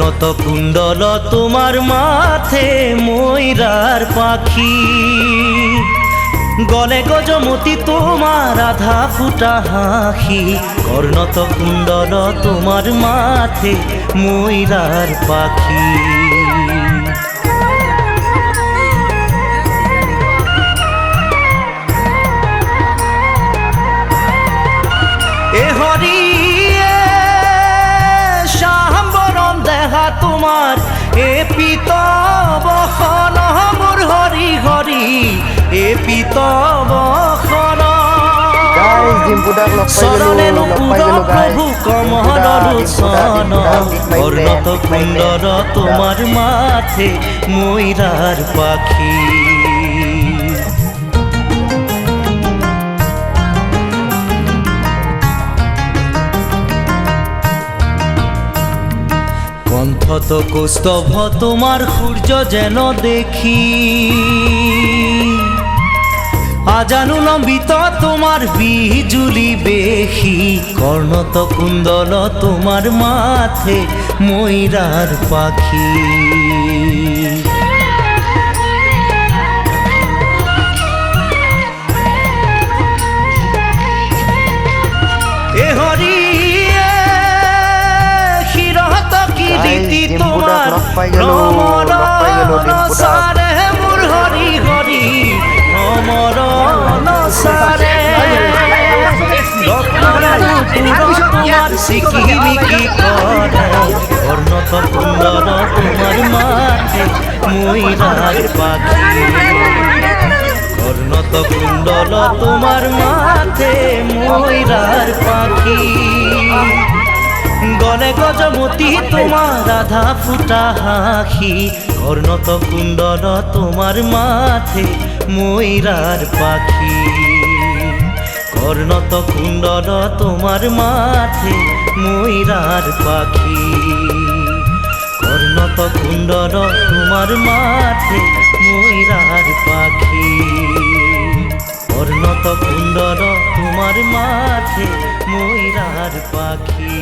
কর্ণত কুণ্ডল তোমার মাথে ময়ূরার পাখি, গলে গজমতি তোমার আধা ফুটা হাসি। কর্ণত কুণ্ডল তোমার মাথে ময়ূরার পাখি। এ হরি শাম্বরণ দেহা তোমার, এ পিতবখন মোর হরি হরি, এ পিতবখন শরণে নুপুর প্রভু কমল লোচন। কর্ণত কুণ্ডল তোমার মাথে ময়ূরার পাখি। কণ্ঠত কৌস্তভ তোমার সূর্য যেন দেখি, আজানু লম্বিত তোমার বিজুলি বেশি। কর্ণত কুণ্ডল তোমার মাথে ময়ূরার পাখি। এ হরি তোমার সারে মোর হরি হরি, সারে তোমার সিকিমিকি করে। কর্ণত কুণ্ডল তোমার মাথে ময়ূরার পাখি। কর্ণত কুণ্ডল তোমার মাথে ময়ূরার পাখি, গলে গজমতি তোমার আধা ফুটা হাসি। কর্ণত কুণ্ডল তোমার মাথে ময়ূরার পাখি। কর্ণত কুণ্ডল তোমার মাথে ময়ূরার পাখি। কর্ণত কুণ্ডল তোমার মাথে ময়ূরার পাখি। কর্ণত কুণ্ডল তোমার মাথে ময়ূরার পাখি।